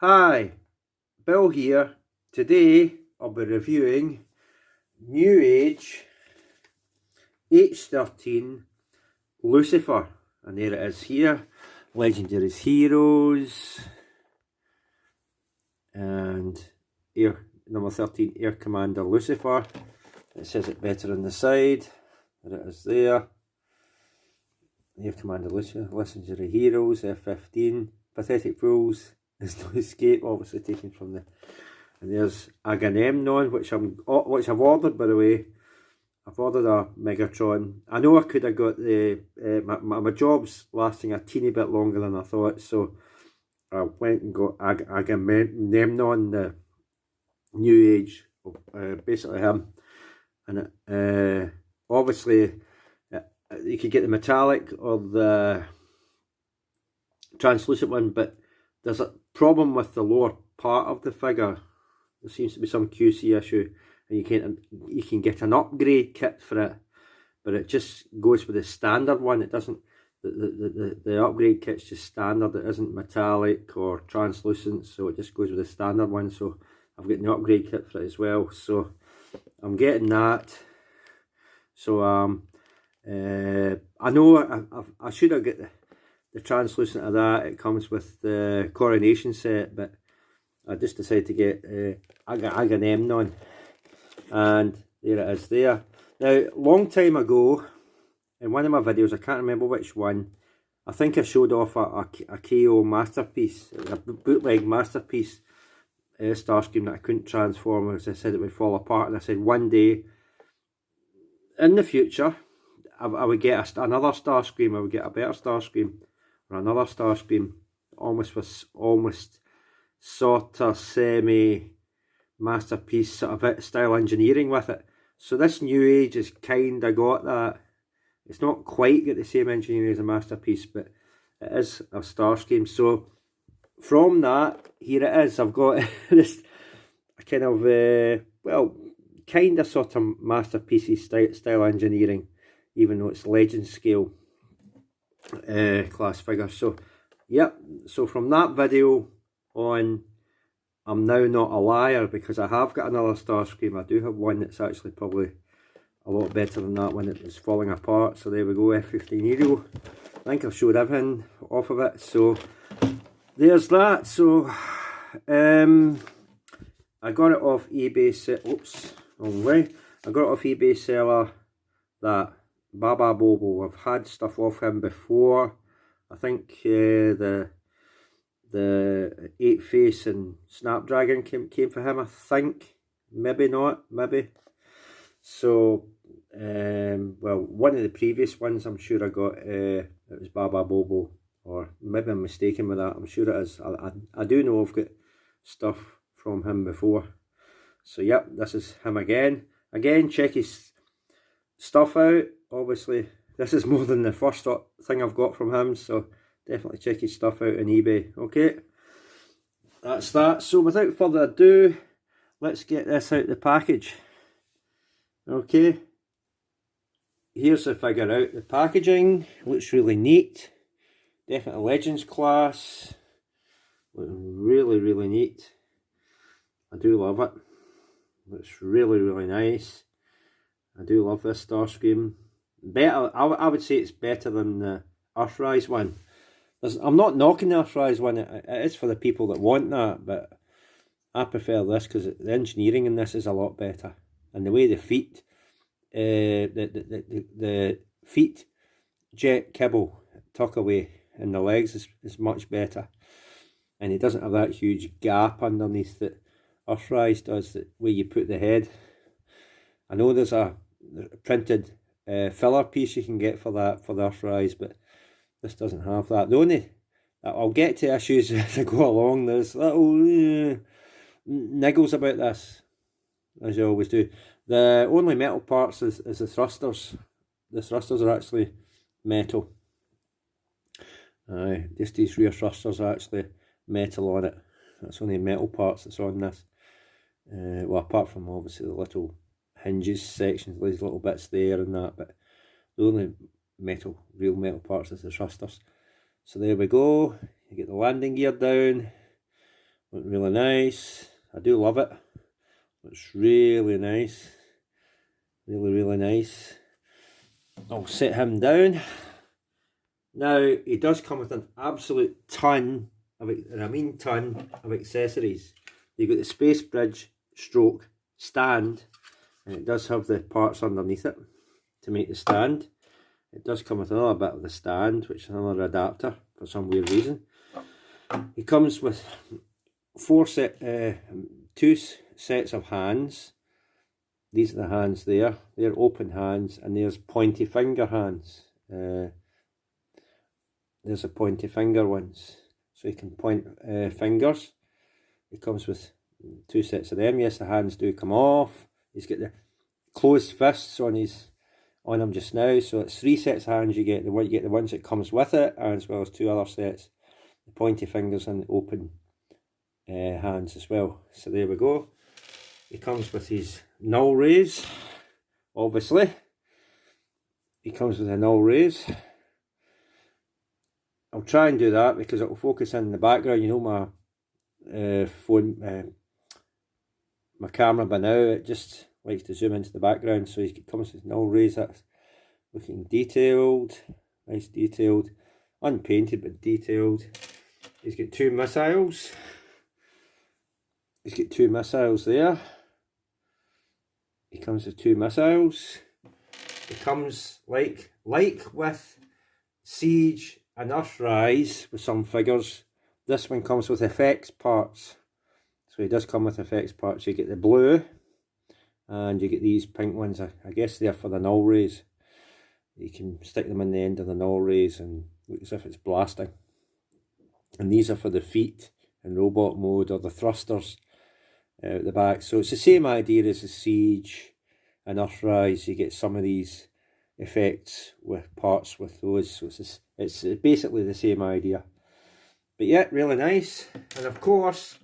Hi, Bill here. Today I'll be reviewing Newage H13 Lucifer, and there it is here. Legendary Heroes and number 13 Air Commander Lucifer. It says it better on the side. There it is there. Air Commander Lucifer, Legendary Heroes, F15, Pathetic Fools. There's no escape, obviously taken from the. And there's Agamemnon, which I've ordered, by the way. I've ordered a Megatron. I know I could have got the my job's lasting a teeny bit longer than I thought, so I went and got Agamemnon, the Newage, basically him, and obviously you could get the metallic or the translucent one, but there's a problem with the lower part of the figure. There seems to be some QC issue, and you can get an upgrade kit for it, but it just goes with the standard one. It doesn't. The upgrade kit's just standard. It isn't metallic or translucent, so it just goes with the standard one. So I've got an upgrade kit for it as well. So I'm getting that. So I know I should have got the translucent of that. It comes with the coronation set, but I just decided to get Agamemnon, and there it is there. Now, long time ago, in one of my videos, I can't remember which one, I think I showed off a KO masterpiece, a bootleg masterpiece, Starscream that I couldn't transform because I said it would fall apart, and I said one day, in the future, I would get another Starscream, I would get a better Starscream, or another Starscream, almost sort of semi masterpiece sort of style engineering with it. So this Newage has kind of got that. It's not quite got the same engineering as a masterpiece, but it is a Starscream. So from that, here it is. I've got this kind of well, kind of sort of masterpiece style engineering, even though it's legend scale class figure. So yep, so from that video on, I'm now not a liar, because I have got another Starscream. I do have one that's actually probably a lot better than that one that was falling apart. So there we go, F15 Hero. I think I've showed everything off of it. So there's that. So I got it off eBay. Oops, wrong way. I got it off eBay seller, that Baba Bobo. I've had stuff off him before. I think the 8 face and Snapdragon came for him, I think. Maybe not, maybe. So well, one of the previous ones I'm sure I got, it was Baba Bobo, or maybe I'm mistaken with that. I'm sure it is. I do know I've got stuff from him before. So yep, this is him again. Check his stuff out. Obviously this is more than the first thing I've got from him, so definitely check his stuff out on eBay. Okay, that's that. So without further ado, let's get this out of the package. Okay, here's the figure out. The packaging looks really neat. Definitely Legends class. Really neat. I do love it. Looks really nice. I do love this Starscream. Better, I would say it's better than the Earthrise one. I'm not knocking the Earthrise one, it is for the people that want that, but I prefer this because the engineering in this is a lot better. And the way the feet, the feet jet kibble tuck away in the legs is much better. And it doesn't have that huge gap underneath that Earthrise does, that where you put the head. I know there's a printed filler piece you can get for that, for the Earthrise, but this doesn't have that. The only, I'll get to issues as I go along. There's little niggles about this, as you always do. The only metal parts is the thrusters. The thrusters are actually metal. Just these rear thrusters are actually metal on it. That's only metal parts that's on this. Well, apart from obviously the little hinges sections, these little bits there and that, but the only real metal parts is the thrusters. So there we go. You get the landing gear down, Looks really nice. I do love it. It's really nice. Really nice. I'll set him down. Now, he does come with an absolute ton of, ton of accessories. You've got the space bridge stroke stand, and it does have the parts underneath it to make the stand. It does come with another bit of the stand, which is another adapter for some weird reason. It comes with two sets of hands. These are the hands there. They're open hands, and there's pointy finger hands. There's the pointy finger ones, so you can point fingers. It comes with two sets of them. Yes, the hands do come off. He's got the closed fists on him just now, so it's 3 sets of hands. You get the ones that comes with it, as well as 2 other sets, the pointy fingers and the open hands as well. So there we go. He comes with his null rays, obviously. He comes with a null rays. I'll try and do that because it will focus in the background. You know, my phone, my camera by now, it just likes to zoom into the background. So he comes with null rays. That's looking detailed, nice detailed, unpainted but detailed. He's got 2 missiles. He's got 2 missiles there. He comes with 2 missiles. It comes like with Siege and Earthrise with some figures. This one comes with effects parts. So he does come with effects parts. You get the blue and you get these pink ones. I guess they're for the null rays. You can stick them in the end of the null rays and look as if it's blasting. And these are for the feet in robot mode, or the thrusters out the back. So it's the same idea as the Siege and Earthrise. You get some of these effects with parts with those. So it's basically the same idea. But yeah, really nice. And of course,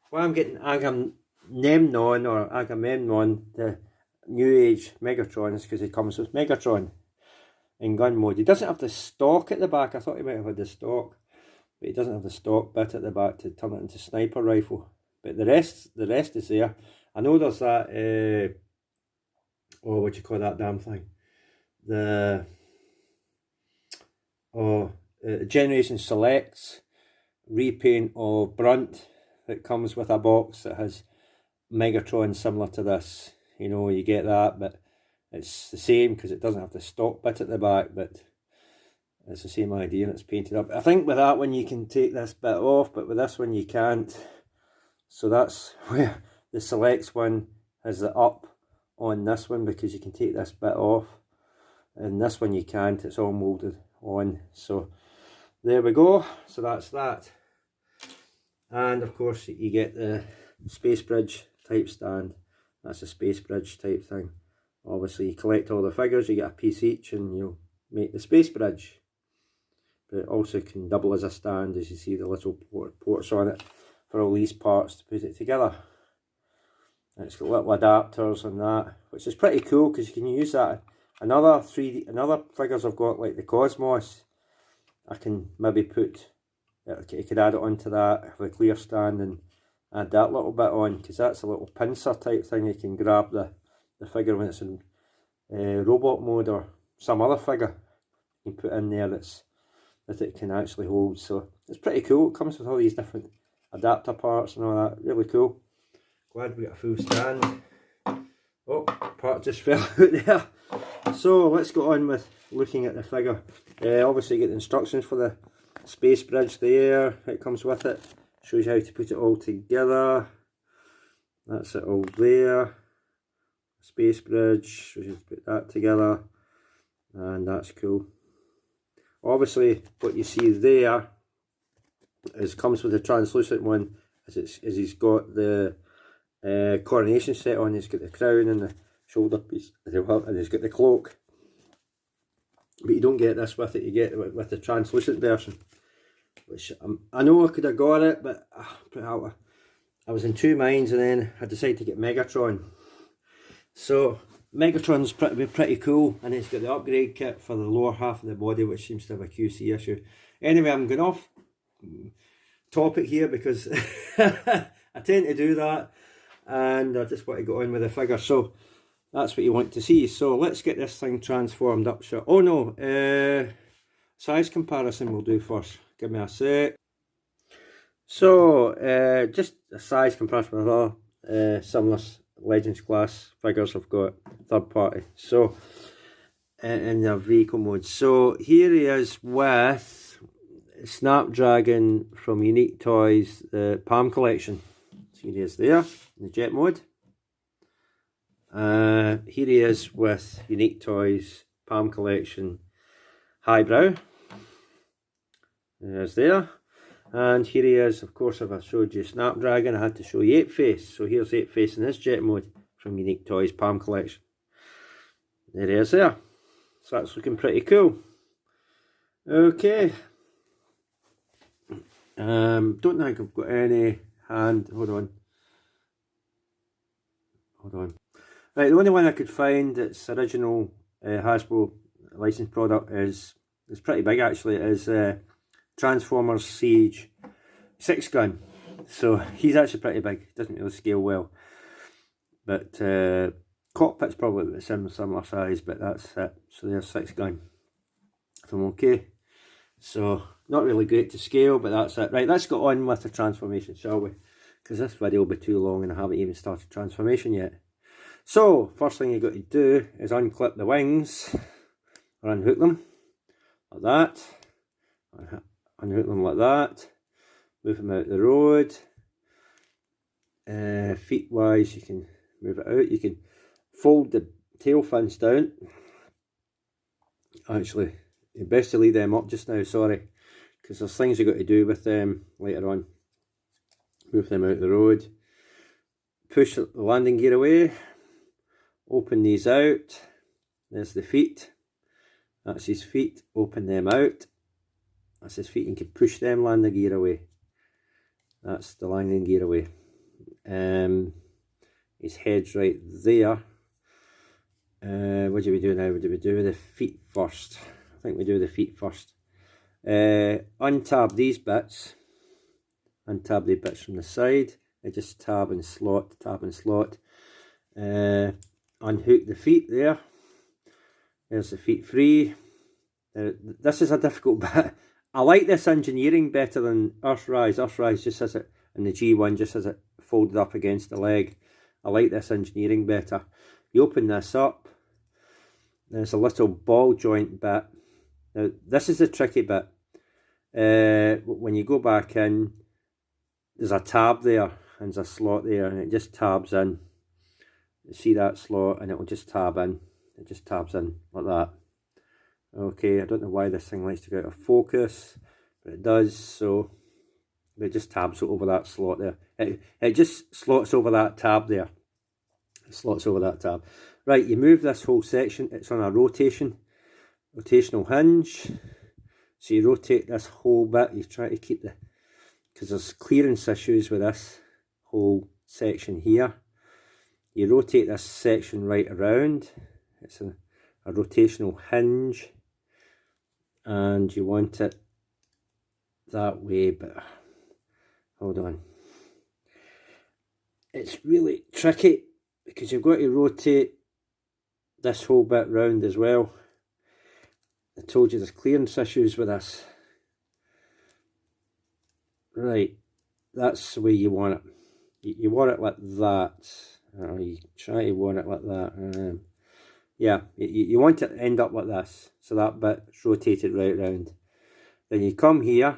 why I'm getting Agamemnon or Agamemnon, the Newage Megatron, is because he comes with Megatron in gun mode. He doesn't have the stock at the back. I thought he might have had the stock, but he doesn't have the stock bit at the back to turn it into sniper rifle. But the rest is there. I know there's that, what do you call that damn thing? The Generation Selects repaint of Brunt that comes with a box that has Megatron similar to this. You know, you get that, but it's the same because it doesn't have the stock bit at the back, but it's the same idea and it's painted up. I think with that one you can take this bit off, but with this one you can't. So that's where the Selects one has the up on this one, because you can take this bit off, and this one you can't. It's all moulded on. So there we go. So that's that. And of course you get the space bridge type stand. That's a space bridge type thing. Obviously you collect all the figures, you get a piece each, and you'll make the space bridge. But it also can double as a stand, as you see the little ports on it for all these parts to put it together. And it's got little adapters and that, which is pretty cool because you can use that. Another figures I've got, like the Cosmos, I can maybe put, you could add it onto that, have a clear stand and add that little bit on, because that's a little pincer type thing. You can grab the figure when it's in robot mode, or some other figure you can put in there that it can actually hold. So it's pretty cool. It comes with all these different adapter parts and all that. Really cool. Glad we got a full stand. Oh, part just fell out there. So let's go on with looking at the figure. Obviously you get the instructions for the space bridge there. It comes with it. Shows you how to put it all together. That's it all there. Space bridge, shows you how to put that together. And that's cool. Obviously what you see there comes with the translucent one, as he's got the coronation set on. He's got the crown and the shoulder piece, and he's got the cloak. But you don't get this with it, you get it with the translucent version, which I know I could have got it, but I was in 2 minds, and then I decided to get Megatron. So Megatron's pretty cool, and it's got the upgrade kit for the lower half of the body, which seems to have a QC issue. Anyway, I'm going off topic here because I tend to do that, and I just want to go on with the figure. So that's what you want to see. So let's get this thing transformed up. Sure. Oh no, size comparison we'll do first. Give me a sec. So just a size comparison with other similar Legends class figures I've got third party. So in their vehicle mode. So here he is with Snapdragon from Unique Toys, the Palm collection. So here he is there in the jet mode. Here he is with Unique Toys Palm collection highbrow. There he is there. And here he is, of course, if I showed you Snapdragon, I had to show you 8-face. So here's 8-face in this jet mode from Unique Toys Palm collection. There he is there. So that's looking pretty cool. Okay. Don't think I've got any hand. Hold on. Right, the only one I could find that's original Hasbro licensed product is pretty big actually. It is Transformers Siege 6 gun. So he's actually pretty big. Doesn't really scale well. But cockpit's probably a similar size, but that's it. So there's 6 gun. If I'm okay. So not really great to scale, but that's it. Right, let's go on with the transformation, shall we? Because this video will be too long and I haven't even started transformation yet. So first thing you've got to do is unclip the wings or unhook them like that. Unhook them like that. Move them out the road. Feet wise, you can move it out. You can fold the tail fins down. Actually, it's best to leave them up just now, sorry, because there's things you've got to do with them later on. Move them out the road. Push the landing gear away. Open these out. There's the feet. That's his feet. Open them out. That's his feet. You can push them landing gear away. That's the landing gear away. His head's right there. What do we do now? Do we do the feet first? I think we do the feet first. Untab these bits. Untab the bits from the side. I just tab and slot, tab and slot. Unhook the feet there. There's the feet free. This is a difficult bit. I like this engineering better than Earthrise. Earthrise just has it, and the G1 just has it folded up against the leg. I like this engineering better. You open this up. There's a little ball joint bit. Now this is the tricky bit. When you go back in, there's a tab there and there's a slot there, and it just tabs in. You see that slot, and it will just tab in. It just tabs in like that. Okay, I don't know why this thing likes to go out of focus, but it does. So it just tabs over that slot there. It just slots over that tab there. It slots over that tab. Right, you move this whole section. It's on a rotational hinge. So you rotate this whole bit. You try to keep because there's clearance issues with this whole section here. You rotate this section right around. It's a rotational hinge, and you want it that way, but hold on. It's really tricky because you've got to rotate this whole bit round as well. I told you there's clearance issues with this. Right, that's the way you want it. You want it like that. You try to want it like that. Yeah, you want it to end up like this, so that bit's rotated right round. Then you come here,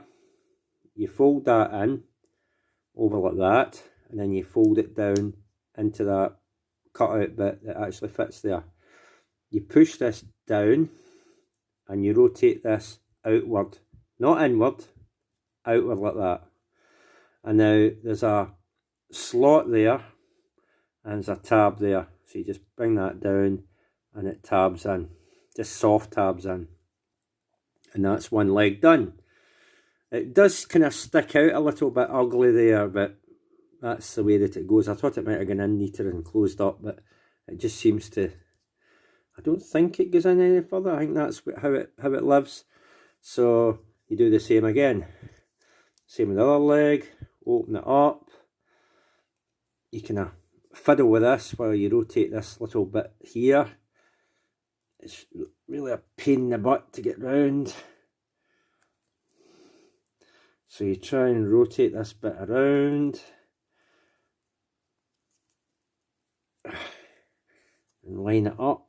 you fold that in over like that, and then you fold it down into that cutout bit that actually fits there. You push this down and you rotate this outward, not inward, outward like that. And now there's a slot there and there's a tab there, so you just bring that down and it tabs in, just soft tabs in, and that's one leg done. It does kind of stick out a little bit ugly there, but that's the way that it goes. I thought it might have gone in neater and closed up, but it just seems to, I don't think it goes in any further. I think that's how it lives. So you do the same again. Same with the other leg. Open it up. You can fiddle with this while you rotate this little bit here. It's really a pain in the butt to get round. So you try and rotate this bit around. And line it up.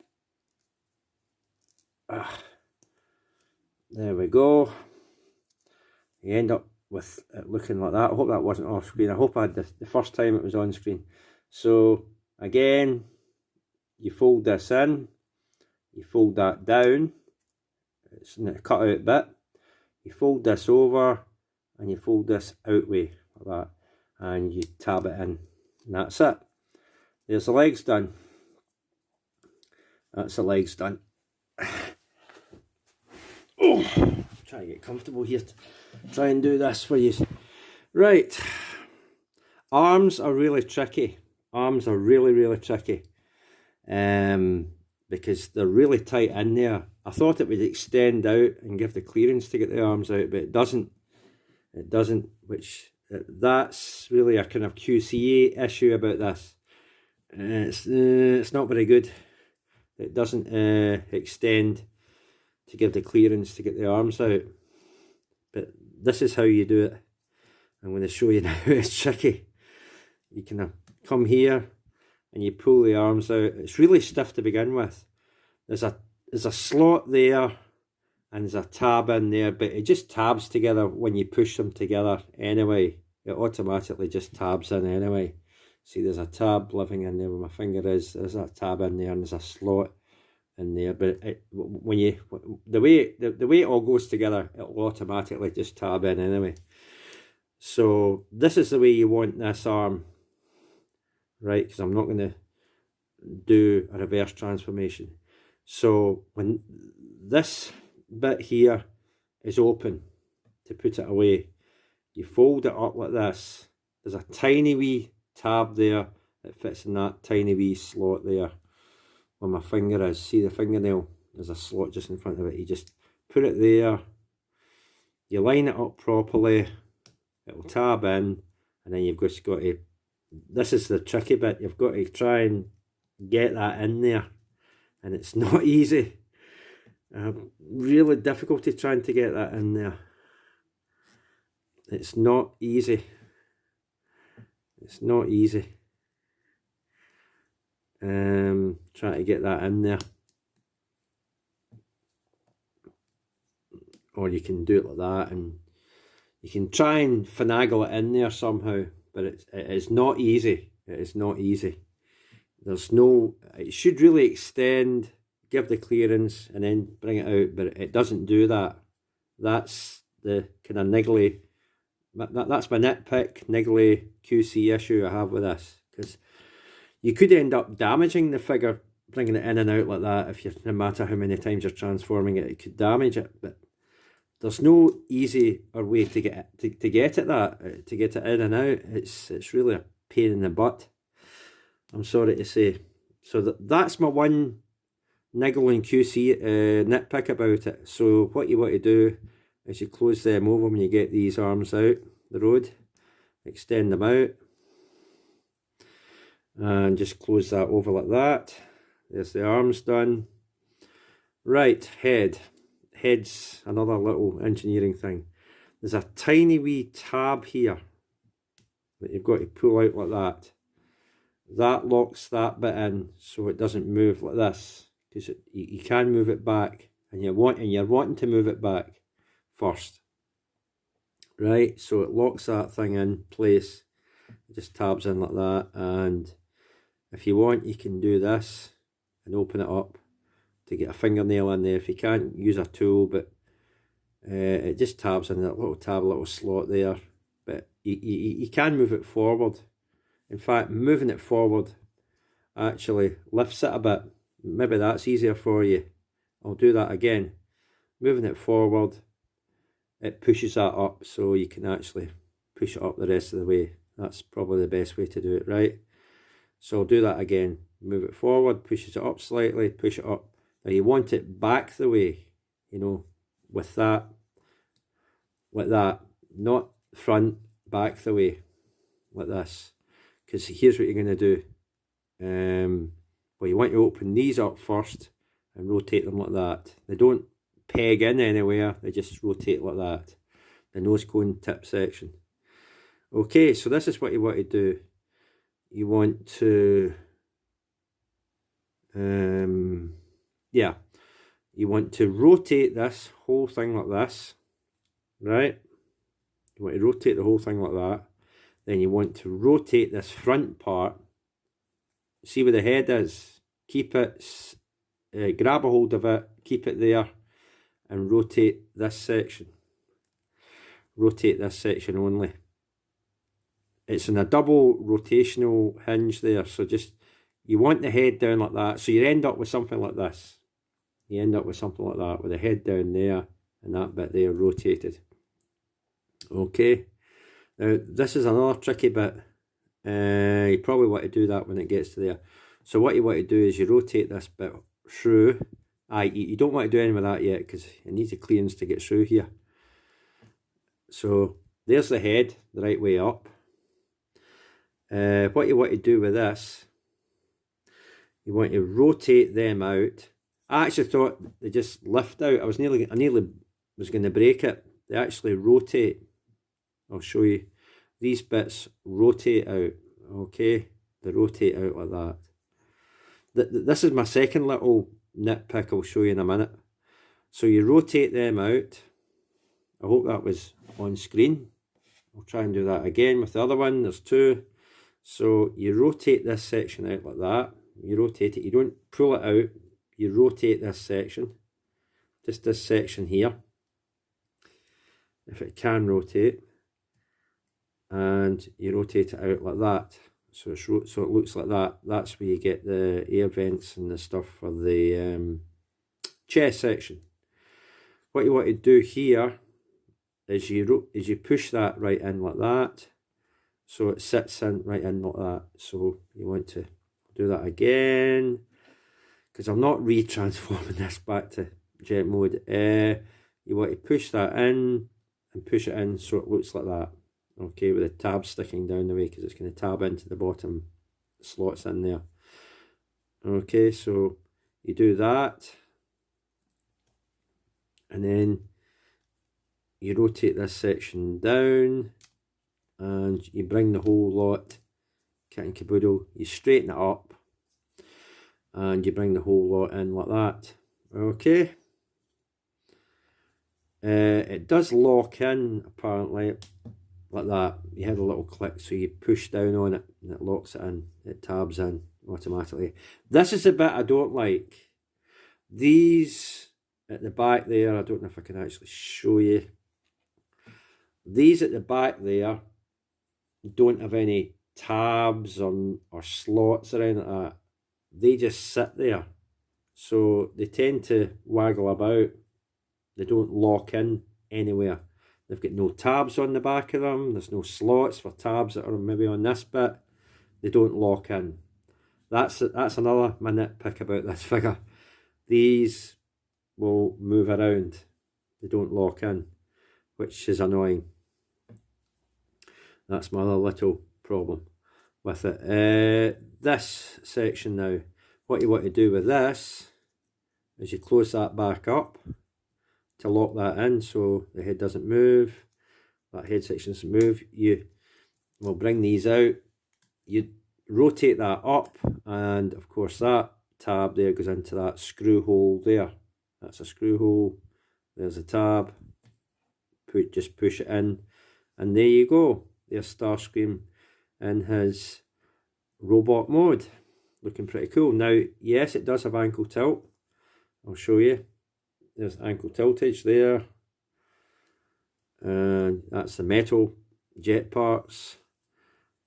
There we go. You end up with it looking like that. I hope that wasn't off screen. I hope I had the first time it was on screen. So again, you fold this in, you fold that down, it's in the cut out bit, you fold this over and you fold this out way like that, and you tab it in, and that's it. There's the legs done. That's the legs done. Oh, try to get comfortable here to try and do this for you. Right, arms are really tricky. Arms are really tricky, because they're really tight in there. I thought it would extend out and give the clearance to get the arms out, but it doesn't. It doesn't, which that's really a kind of QCA issue about this. It's not very good. It doesn't extend to give the clearance to get the arms out. But this is how you do it. I'm going to show you now. It's tricky. You can come here and you pull the arms out. It's really stiff to begin with. There's a slot there and there's a tab in there, but it just tabs together when you push them together anyway. It automatically just tabs in anyway. See, there's a tab living in there where my finger is. There's a tab in there and there's a slot in there. But the way it all goes together, it'll automatically just tab in anyway. So this is the way you want this arm, right? Because I'm not going to do a reverse transformation. So when this bit here is open to put it away, you fold it up like this. There's a tiny wee tab there that fits in that tiny wee slot there where my finger is. See the fingernail? There's a slot just in front of it. You just put it there, you line it up properly, it'll tab in, and then you've just got to, this is the tricky bit, you've got to try and get that in there, and it's not easy. Really difficulty trying to get that in there. It's not easy. It's not easy. Try to get that in there. Or you can do it like that, and you can try and finagle it in there somehow, but it is not easy. It is not easy. There's no, it should really extend, give the clearance, and then bring it out, but it doesn't do that. That's the kind of niggly, that's my nitpick, niggly QC issue I have with this, because you could end up damaging the figure, bringing it in and out like that. If you, no matter how many times you're transforming it, it could damage it. But there's no easy or way to get it, to get it in and out. It's really a pain in the butt, I'm sorry to say. So that's my one niggle and QC nitpick about it. So what you want to do is you close them over when you get these arms out the road, extend them out, and just close that over like that. There's the arms done. Right, head's another little engineering thing. There's a tiny wee tab here that you've got to pull out like that. That locks that bit in so it doesn't move like this, because you can move it back, and you're wanting to move it back first, right? So it locks that thing in place. It just tabs in like that, and if you want, you can do this and open it up to get a fingernail in there. If you can't, use a tool, but it just tabs in that little tab, little slot there. But you can move it forward. In fact, moving it forward actually lifts it a bit. Maybe that's easier for you. I'll do that again. Moving it forward, it pushes that up, so you can actually push it up the rest of the way. That's probably the best way to do it, right? So I'll do that again. Move it forward, pushes it up slightly, push it up. Now you want it back the way, you know, with that, like that. Not front, back the way, like this. Because here's what you're going to do. Well, you want to open these up first and rotate them like that. They don't peg in anywhere, they just rotate like that. The nose cone tip section. Okay, so this is what you want to do. You want to, yeah, you want to rotate this whole thing like this, right? You want to rotate the whole thing like that. Then you want to rotate this front part. See where the head is? Keep it, grab a hold of it, keep it there, and rotate this section. Rotate this section only. It's in a double rotational hinge there, so just, you want the head down like that, so you end up with something like this. You end up with something like that, with the head down there, and that bit there rotated. Okay, now this is another tricky bit. You probably want to do that when it gets to there. So what you want to do is you rotate this bit through. You don't want to do anything with that yet, because it needs a clearance to get through here. So there's the head, the right way up. What you want to do with this, you want to rotate them out. I actually thought they just lift out. I nearly was going to break it. They actually rotate. I'll show you. These bits rotate out. Okay, they rotate out like that. This is my second little nitpick I'll show you in a minute. So you rotate them out. I hope that was on screen. I'll try and do that again with the other one. There's two. So you rotate this section out like that. You rotate it. You don't pull it out. You rotate this section. Just this section here. If it can rotate. And you rotate it out like that. So it looks like that. That's where you get the air vents and the stuff for the chest section. What you want to do here is you push that right in like that. So it sits in right in like that. So you want to do that again, because I'm not retransforming this back to jet mode. You want to push that in and push it in so it looks like that. Okay, with the tab sticking down the way, because it's going to tab into the bottom slots in there. Okay, so you do that, and then you rotate this section down, and you bring the whole lot, kit and caboodle, you straighten it up, and you bring the whole lot in like that. Okay. It does lock in, apparently, like that. You have a little click, so you push down on it, and it locks it in. It tabs in automatically. This is the bit I don't like. These at the back there, I don't know if I can actually show you. These at the back there don't have any tabs or slots or anything like that. They just sit there. So they tend to waggle about. They don't lock in anywhere. They've got no tabs on the back of them. There's no slots for tabs that are maybe on this bit. They don't lock in. That's another my nitpick about this figure. These will move around. They don't lock in, which is annoying. That's my other little problem with it. This section now, what you want to do with this is you close that back up to lock that in so the head doesn't move. That head section doesn't move. You will bring these out. You rotate that up, and of course that tab there goes into that screw hole there. That's a screw hole. There's a tab. Just push it in, and there you go. There's Starscream in his robot mode, looking pretty cool. Now, yes, it does have ankle tilt. I'll show you. There's ankle tiltage there, and that's the metal jet parts.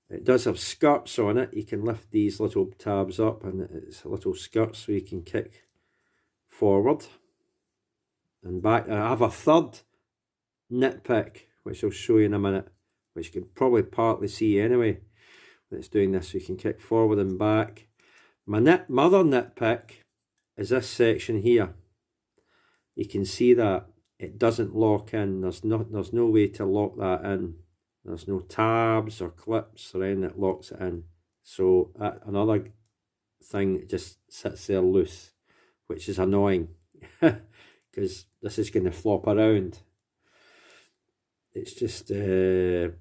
It does have skirts on it. You can lift these little tabs up, and it's a little skirt so you can kick forward and back. I have a third nitpick, which I'll show you in a minute, which you can probably partly see anyway when it's doing this, so you can kick forward and back. My other nitpick is this section here. You can see that it doesn't lock in. There's no way to lock that in. There's no tabs or clips or anything that locks it in. So another thing that just sits there loose, which is annoying because this is going to flop around. It's just there's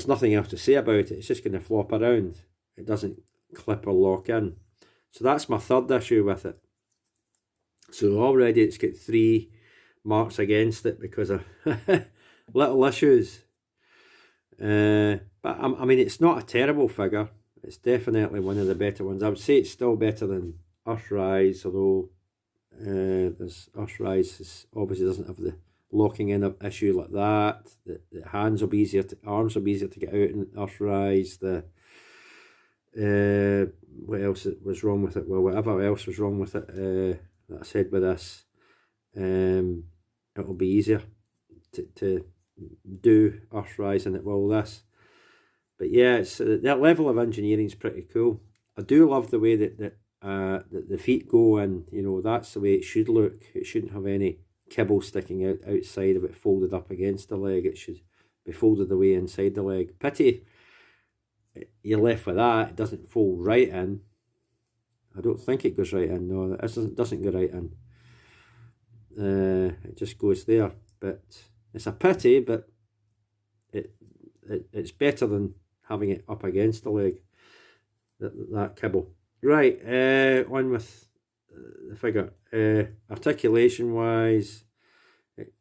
nothing else to say about it. It's just going to flop around. It doesn't clip or lock in. So that's my third issue with it. So already it's got 3 marks against it because of little issues. But I mean, it's not a terrible figure. It's definitely one of the better ones. I would say it's still better than Earthrise, although Earthrise obviously doesn't have the locking in issue like that. The hands will be easier, arms will be easier to get out in Earthrise. What else was wrong with it? Well, whatever else was wrong with it that I said with this, it'll be easier to do Earthrise than it will this. But yeah, it's that level of engineering is pretty cool. I do love the way that the feet go, and you know that's the way it should look. It shouldn't have any kibble sticking outside of it, folded up against the leg. It should be folded away inside the leg. Pity you're left with that. It doesn't fold right in. I don't think it goes right in. No, it doesn't go right in. It just goes there. But it's a pity, but it's better than having it up against the leg. That kibble. Right, on with the figure. Articulation wise,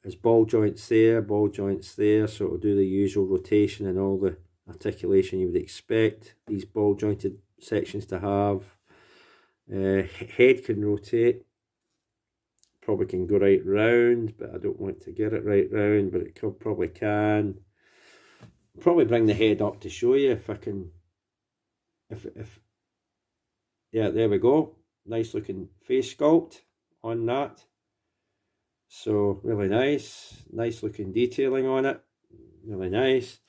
there's ball joints there, so it'll do the usual rotation and all the articulation you would expect these ball jointed sections to have. Head can rotate, probably can go right round, but I don't want to get it right round, but it probably can. Probably bring the head up to show you if I can. If yeah, there we go. Nice looking face sculpt on that. So really nice looking detailing on it. Really nice.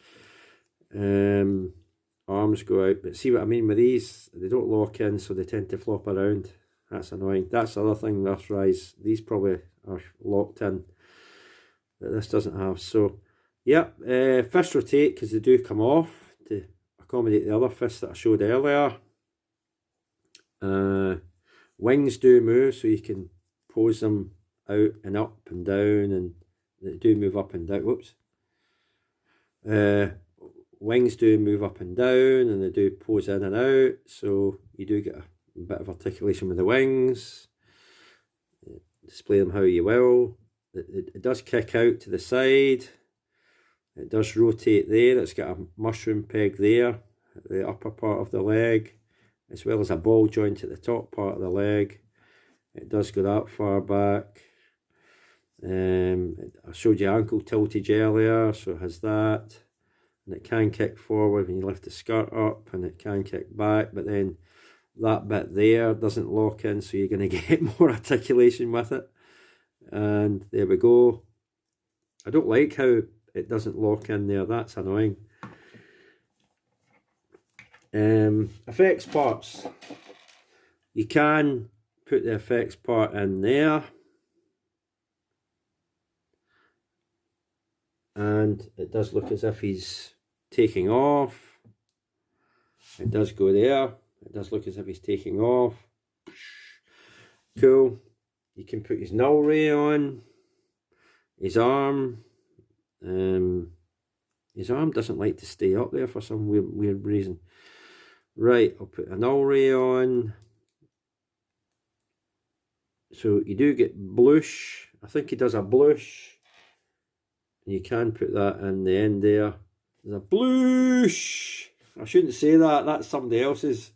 Arms go out, but see what I mean with these? They don't lock in, so they tend to flop around. That's annoying. That's the other thing with Earthrise. These probably are locked in that this doesn't have. So yeah, fists rotate because they do come off to accommodate the other fists that I showed earlier. Wings do move, so you can pose them out and up and down, and they do move up and down. Whoops. Wings do move up and down, and they do pose in and out, so you do get a bit of articulation with the wings. Display them how you will. It does kick out to the side. It does rotate there. It's got a mushroom peg there at the upper part of the leg, as well as a ball joint at the top part of the leg. It does go that far back. I showed you ankle tiltage earlier, so it has that. And it can kick forward when you lift the skirt up, and it can kick back, but then that bit there doesn't lock in, so you're going to get more articulation with it. And there we go. I don't like how it doesn't lock in there. That's annoying. Effects parts. You can put the effects part in there, and it does look as if he's taking off. It does go there. It does look as if he's taking off. Cool. You can put his null ray on, his arm. His arm doesn't like to stay up there for some weird reason. Right, I'll put a null ray on. So you do get blush. I think he does a blush. You can put that in the end there. There's a blush. I shouldn't say that. That's somebody else's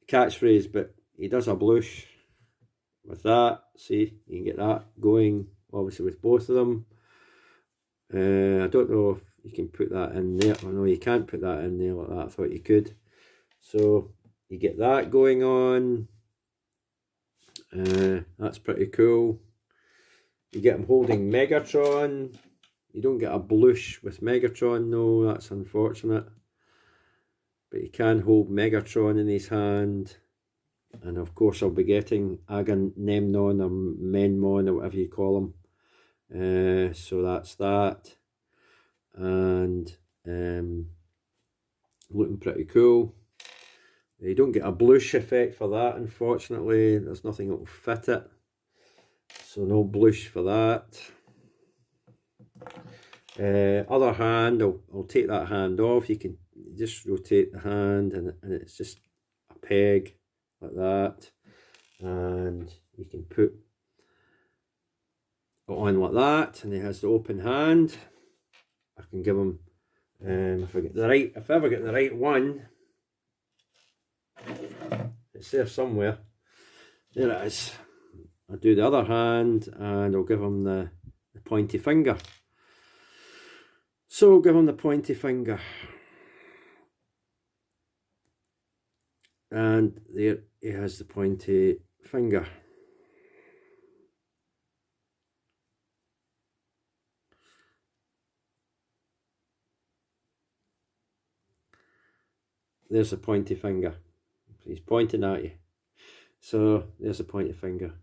catchphrase, but he does a blush with that. See, you can get that going, obviously, with both of them. I don't know if you can put that in there. Oh no, you can't put that in there like that. I thought you could. So you get that going on. That's pretty cool. You get him holding Megatron. You don't get a blush with Megatron, no, that's unfortunate. But you can hold Megatron in his hand. And of course I'll be getting Agamemnon or Menmon or whatever you call him So that's that, and looking pretty cool. You don't get a bluish effect for that, unfortunately. There's nothing that will fit it, so no bluish for that. Other hand, I'll take that hand off. You can just rotate the hand, and it's just a peg like that, and you can put it on like that, and he has the open hand. I can give him, if I ever get the right one, it's there somewhere. There it is. I'll do the other hand, and I'll give him the pointy finger. So I'll give him the pointy finger, and there he has the pointy finger. There's the pointy finger. He's pointing at you. So there's the pointy finger.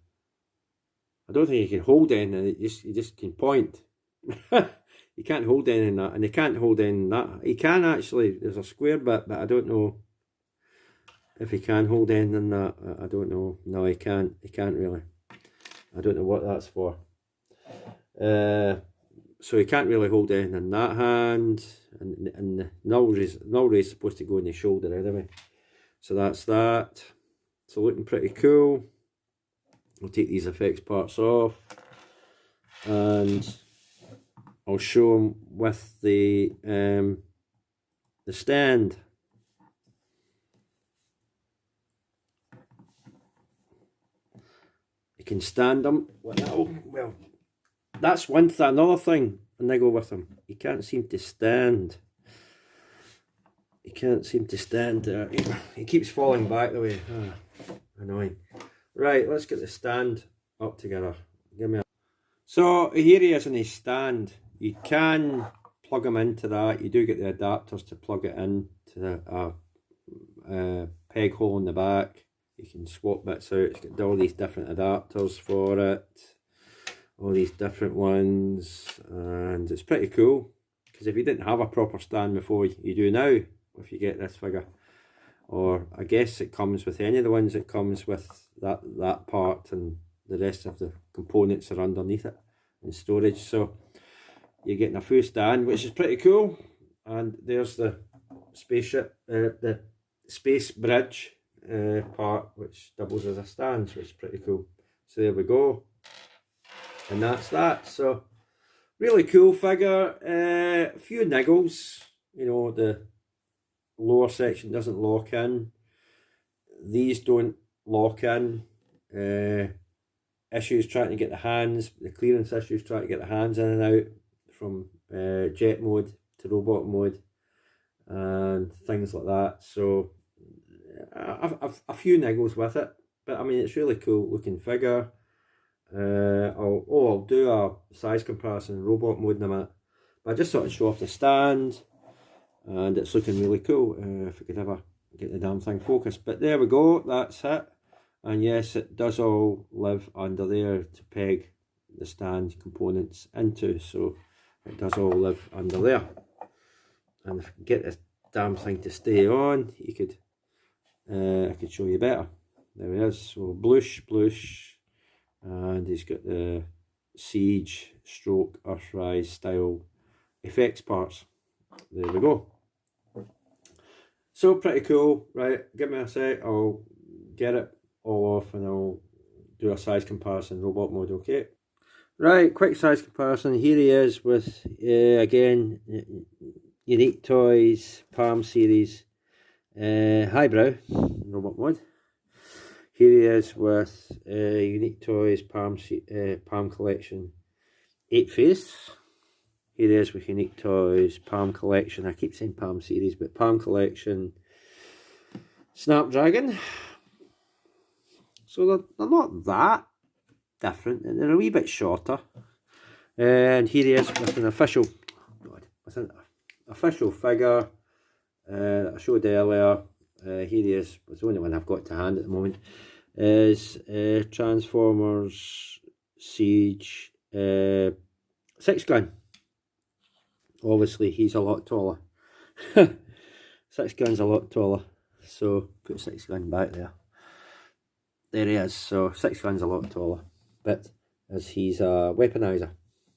I don't think you can hold anything. You just can point. You can't hold anything in that, and you can't hold anything in that. He can actually. There's a square bit, but I don't know if he can hold anything in that. I don't know. No, he can't. He can't really. I don't know what that's for. So he can't really hold anything in that hand, and the null ray is supposed to go in the shoulder anyway. So that's that. So looking pretty cool. I'll take these effects parts off, and I'll show them with the stand. You can stand them. Well, that's one thing. Another thing, a niggle with him. He can't seem to stand. He can't seem to stand. He keeps falling back the way. Annoying. Right, let's get the stand up together. Give me a... So here he is in his stand. You can plug him into that. You do get the adapters to plug it in to the peg hole in the back. You can swap bits out. It's got all these different adapters for it. All these different ones. And it's pretty cool. Because if you didn't have a proper stand before, you do now. If you get this figure, or I guess it comes with any of the ones. It comes with that part, and the rest of the components are underneath it in storage. So you're getting a full stand, which is pretty cool. And there's the spaceship, the space bridge part, which doubles as a stand, so it's pretty cool. So there we go, and that's that. So really cool figure. A few niggles, you know, the lower section doesn't lock in, these don't lock in, issues trying to get the hands, the clearance issues trying to get the hands in and out from jet mode to robot mode and things like that. So a few niggles with it, but I mean it's really cool looking figure. I'll do a size comparison in robot mode in a minute, but I just thought I'd show off the stand. And it's looking really cool. If we could ever get the damn thing focused. But there we go, that's it. And yes, it does all live under there to peg the stand components into. So it does all live under there. And if we get this damn thing to stay on, you could, I could show you better. There he is. So bluish. And he's got the Siege stroke Earthrise style effects parts. There we go. So pretty cool, right? Give me a sec, I'll get it all off and I'll do a size comparison robot mode, okay? Right, quick size comparison. Here he is with, again, Unique Toys Palm Series Highbrow robot mode. Here he is with Unique Toys Palm Collection 8 Face. Here he is with Unique Toys Palm Collection. I keep saying Palm Series, but Palm Collection Snapdragon. So they're not that different. They're a wee bit shorter. And here he is with an official, official figure that I showed earlier. Here he is. It's the only one I've got to hand at the moment. Is Transformers Siege 6 gun. Obviously, he's a lot taller. 6 gun's a lot taller. So, put 6 gun back there. There he is. So, 6 gun's a lot taller. But, as he's a weaponizer.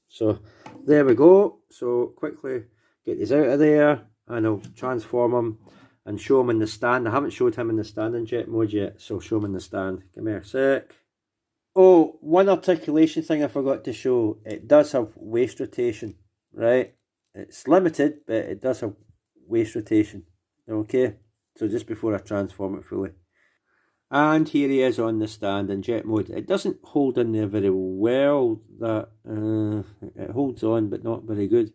So, there we go. So, quickly get these out of there. And I'll transform him and show him in the stand. I haven't showed him in the stand in jet mode yet. So, show him in the stand. Give me a sec. Oh, one articulation thing I forgot to show. It does have waist rotation, right? It's limited, but it does have waist rotation. Okay, so just before I transform it fully. And here he is on the stand in jet mode. It doesn't hold in there very well. That it holds on, but not very good.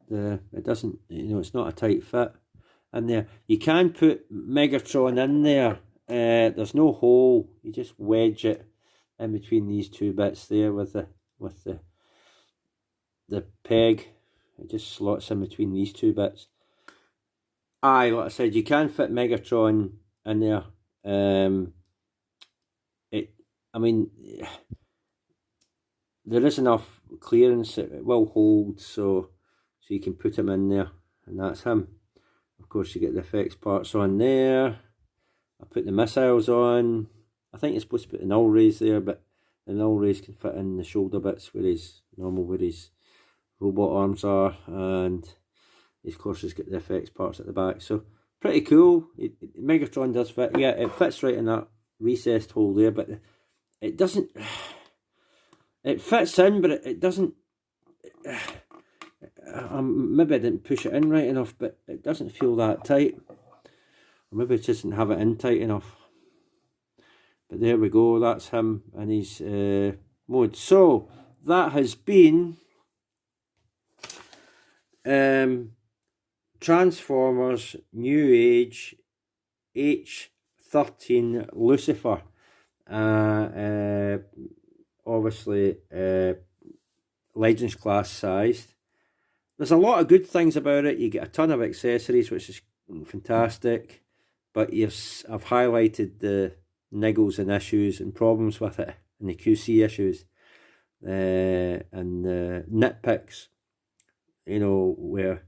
It doesn't, it's not a tight fit in there. You can put Megatron in there. There's no hole. You just wedge it in between these two bits there with the peg. It just slots in between these two bits. Aye, like I said, you can fit Megatron in there. I mean, there is enough clearance, it will hold, so you can put him in there, and that's him. Of course, you get the effects parts on there. I put the missiles on. I think you're supposed to put the null rays there, but the null rays can fit in the shoulder bits where his robot arms are, and of course he's got the effects parts at the back. So pretty cool. Megatron does fit. Yeah, it fits right in that recessed hole there, but it doesn't. It fits in, but it doesn't. Maybe I didn't push it in right enough, but it doesn't feel that tight. Or maybe I just didn't have it in tight enough. But there we go, that's him and his mode. So, that has been Transformers Newage H13 Lucifer. Obviously, Legends class sized. There's a lot of good things about it. You get a ton of accessories, which is fantastic. But I've highlighted the niggles and issues and problems with it, and the QC issues, and the nitpicks, where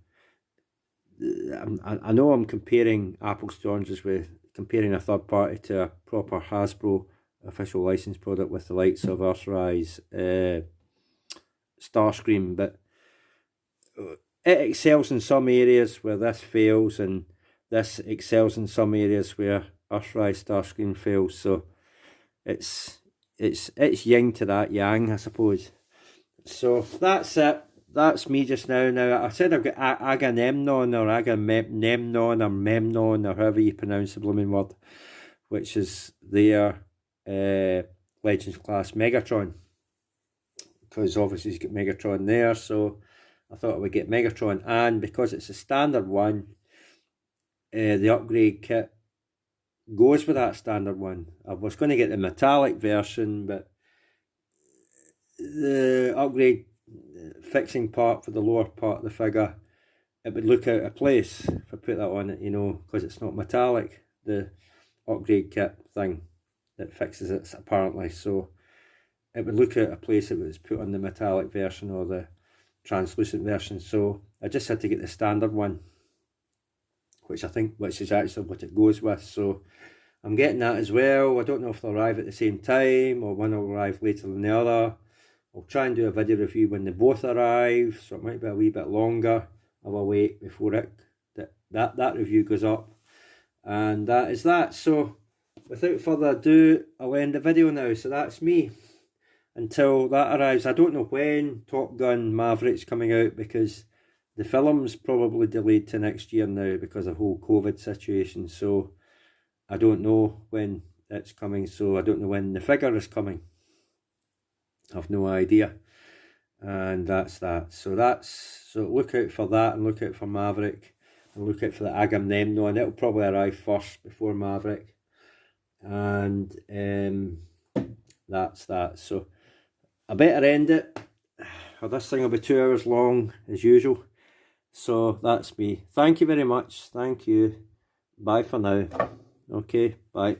I know I'm comparing apples to oranges with comparing a third party to a proper Hasbro official licensed product with the likes of Earthrise, Starscream, but it excels in some areas where this fails, and this excels in some areas where Earthrise Starscream fails. So it's yin to that yang, I suppose. So that's it. That's me just now. Now, I said I've got Agamemnon or Agamemnon or Memnon or however you pronounce the blooming word, which is their Legends class Megatron. Because obviously he's got Megatron there, so I thought I would get Megatron. And because it's a standard one, the upgrade kit goes with that standard one. I was going to get the metallic version, but the upgrade fixing part for the lower part of the figure, it would look out of place if I put that on it, because it's not metallic, the upgrade kit thing that fixes it apparently. So it would look out of place if it was put on the metallic version or the translucent version. So I just had to get the standard one, which is actually what it goes with. So I'm getting that as well. I don't know if they'll arrive at the same time or one will arrive later than the other. I'll try and do a video review when they both arrive, so it might be a wee bit longer. I will wait before that review goes up. And that is that. So without further ado, I'll end the video now. So that's me. Until that arrives, I don't know when Top Gun Maverick's coming out, because the film's probably delayed to next year now because of the whole COVID situation. So I don't know when it's coming, so I don't know when the figure is coming. I've no idea. And that's that. So look out for that, and look out for Maverick, and look out for the Agamemnon. It'll probably arrive first before Maverick. And that's that. So I better end it, or this thing will be 2 hours long as usual. So that's me. Thank you very much. Thank you. Bye for now. Okay, bye.